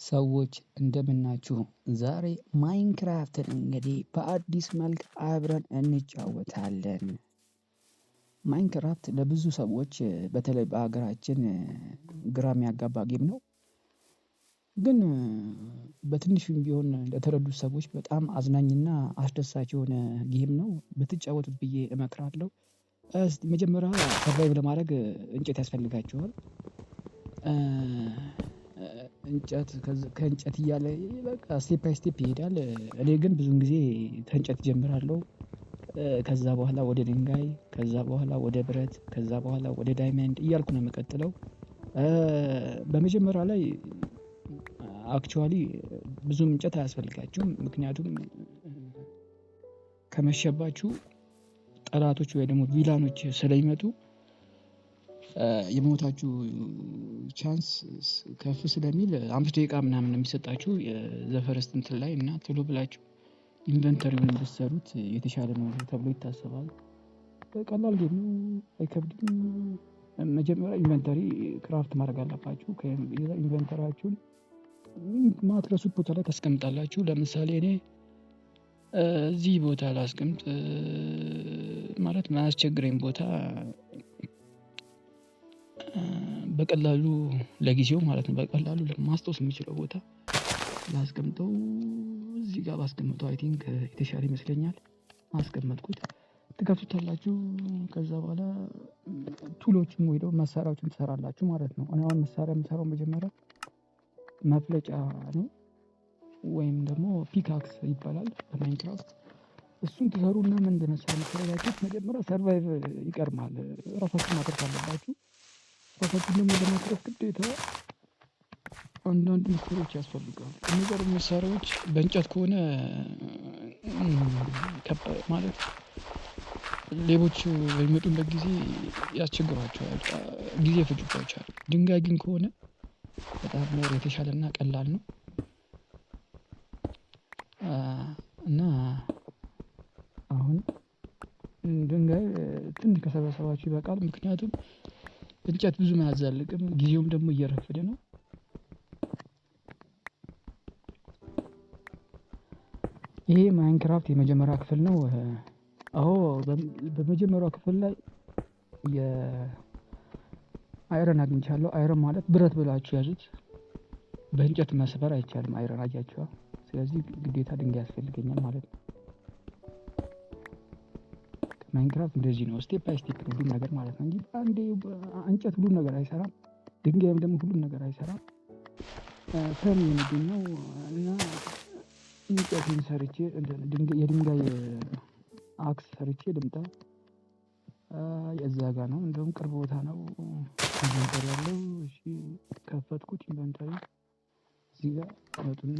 ሰዎች እንደምን ናችሁ? ዛሬ ማይንክራፍትን እንግዲህ በአዲስ መልክ አብረን እንጫወታለን። ማይንክራፍት ለብዙ ሰዎች በተለይ በሀገራችን ግራ የሚያጋባ ጌም ነው። ግን በትንሹም ቢሆን ለተረዱት ሰዎች በጣም አዝናኝና አስደሳች የሆነ ጌም ነው ብትጫወቱት ብዬ እመክራለሁ። እስቲ መጀመሪያ ሰርቫይቭ ለማድረግ እንጨት ያስፈልጋችኋል። እንጨት ከእንጨት እያለ በቃ ስቴፕ ባይ ስቴፕ ይሄዳል። እኔ ግን ብዙን ጊዜ ከእንጨት እጀምራለሁ። ከዛ በኋላ ወደ ድንጋይ ከዛ በኋላ ወደ ብረት ከዛ በኋላ ወደ ዳይመንድ እያልኩ ነው የምቀጥለው። በመጀመሪያ ላይ አክቹዋሊ ብዙም እንጨት አያስፈልጋችሁም ምክንያቱም ከመሸባችሁ ጠላቶች ወይ ደግሞ ቪላኖች ስለሚመጡ የመሞታችሁ ቻንስ ከፍ ስለሚል 5 ደቂቃ ምናምን ነው የሚሰጣችሁ ዘ ፈርስት እንትን ላይ እና ቶሎ ብላችሁ ኢንቨንተሪውን ብትሰሩት የተሻለ ነው ተብሎ ይታሰባል። ቀላል ጌም ነው አይከብድም። መጀመሪያ ኢንቨንተሪ ክራፍት ማድረግ አለባችሁ ኢንቨንተሪያችሁን ማትረሱት ቦታ ላይ ታስቀምጣላችሁ። ለምሳሌ እኔ እዚህ ቦታ ላስቀምጥ ማለት ማያስቸግረኝ ቦታ በቀላሉ ለጊዜው ማለት ነው በቀላሉ ማስታወስ የምችለው ቦታ ላስቀምጠው እዚህ ጋር ባስቀምጠው አይ ቲንክ የተሻለ ይመስለኛል። አስቀመጥኩት ትከፍቱታላችሁ ከዛ በኋላ ቱሎችን ወይ ደግሞ መሳሪያዎችን ትሰራላችሁ ማለት ነው። እኔ አሁን መሳሪያ የምሰራው መጀመሪያ መፍለጫ ነው ወይም ደግሞ ፒካክስ ይባላል በማይንክራፍት እሱን ትሰሩና ምንድነው የምታደርጉት መጀመሪያ ሰርቫይቭ ይቀድማል ራሳችሁን ማትረፍ አለባችሁ። ራሳችሁን ደግሞ ለማትረፍ ግዴታ አንዳንድ መሳሪያዎች ያስፈልጋሉ። እነዚህ መሳሪያዎች በእንጨት ከሆነ ማለት ሌቦች በሚመጡበት ጊዜ ያስቸግሯቸዋል ጊዜ ይፈጁባቸዋል። ድንጋይ ግን ከሆነ በጣም ሞር የተሻለና ቀላል ነው። እና አሁን ድንጋይ ትንሽ ከሰበሰባችሁ ይበቃል ምክንያቱም እንጨት ብዙም አያዛልቅም ጊዜውም ደግሞ እየረፈደ ነው። ይሄ ማይንክራፍት የመጀመሪያ ክፍል ነው። አዎ በመጀመሪያው ክፍል ላይ የአይረን አግኝቻለሁ አይረን ማለት ብረት ብላችሁ ያዙት። በእንጨት መስበር አይቻልም አይረን አያችኋ ስለዚህ ግዴታ ድንጋይ ያስፈልገኛል ማለት ነው። ማይንክራፍት እንደዚህ ነው ስቴፕ ባይ ስቴፕ ነው ሁሉም ነገር ማለት ነው እንጂ በአንዴ እንጨት ሁሉን ነገር አይሰራም። ድንጋይም ደግሞ ሁሉን ነገር አይሰራም። ፍሬም ነው የሚገኘው እና እንጨቱን ሰርቼ የድንጋይ አክስ ሰርቼ ልምጣ። የዛ ጋር ነው እንደውም ቅርብ ቦታ ነው ኢንቨንተሪ ያለው እሺ ከፈትኩት ኢንቨንተሪ እዚህ ጋር ትመጡና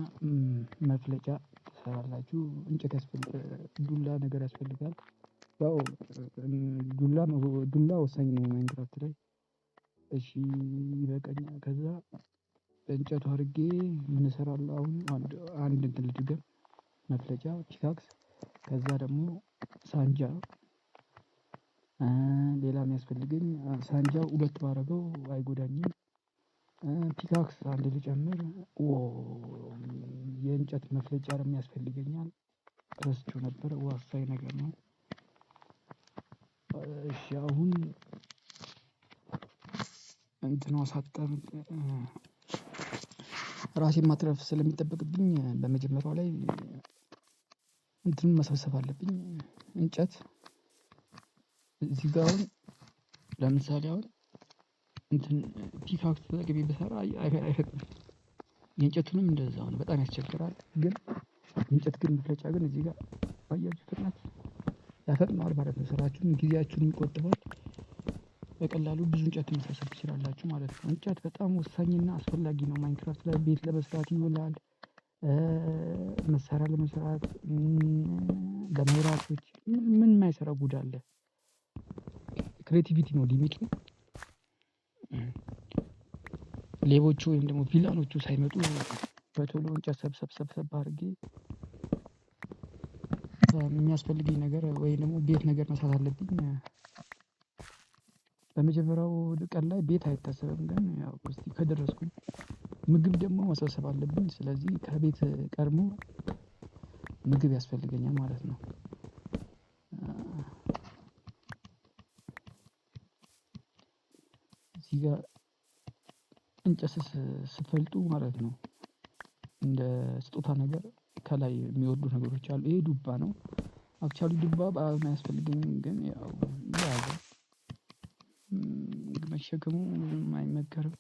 መፍለጫ ትሰራላችሁ እንጨት ያስፈልጋል ዱላ ነገር ያስፈልጋል። ያው ዱላ ወሳኝ ነው ማይንክራፍት ላይ። እሺ ይበቃኛል ከዛ እንጨቱ አድርጌ ምን እሰራለሁ አሁን አንድ እንትን ልድገም መፍለጫ ፒካክስ ከዛ ደግሞ ሳንጃ ሌላ የሚያስፈልገኝ ሳንጃው ሁለት ባደርገው አይጎዳኝም። ፒካክስ አንድ ልጨምር የእንጨት መፍለጫ ደግሞ ያስፈልገኛል ረስቼው ነበር ወሳኝ ነገር ነው። እሺ አሁን እንትኗ ሳትጠር ራሴን ማትረፍ ስለሚጠበቅብኝ በመጀመሪያው ላይ እንትኑን መሰብሰብ አለብኝ። እንጨት እዚህ ጋር አሁን ለምሳሌ አሁን እንትን ፒካክስ ተጠቅሜ ብሰራ አይፈጥንም። የእንጨቱንም እንደዛው ነው በጣም ያስቸግራል ግን የእንጨት ግን መፍለጫ ግን እዚህ ጋር አያችሁ ፍጥነት ያፈጥነዋል ማለት ነው ስራችሁን ጊዜያችሁንም ይቆጥባል። በቀላሉ ብዙ እንጨት መሰብሰብ ትችላላችሁ ማለት ነው። እንጨት በጣም ወሳኝና አስፈላጊ ነው ማይንክራፍት ላይ ቤት ለመስራት ይውላል። መሳሪያ ለመስራት ለመብራቶች ምን የማይሰራ ጉድ አለ? ክሬቲቪቲ ነው ሊሚቱ። ሌቦቹ ወይም ደግሞ ቪላኖቹ ሳይመጡ በቶሎ እንጨት ሰብሰብ አድርጌ የሚያስፈልገኝ ነገር ወይ ደግሞ ቤት ነገር መስራት አለብኝ። በመጀመሪያው ቀን ላይ ቤት አይታሰብም ግን ያው እስቲ ከደረስኩኝ ምግብ ደግሞ መሰብሰብ አለብኝ። ስለዚህ ከቤት ቀድሞ ምግብ ያስፈልገኛል ማለት ነው። እዚህ ጋር እንጨት ስትፈልጡ ማለት ነው እንደ ስጦታ ነገር ከላይ የሚወርዱ ነገሮች አሉ። ይሄ ዱባ ነው። አክቹዋሊ ዱባ በጣም አያስፈልገኝም ግን ያው መሸከሙ ብዙም አይመከርም።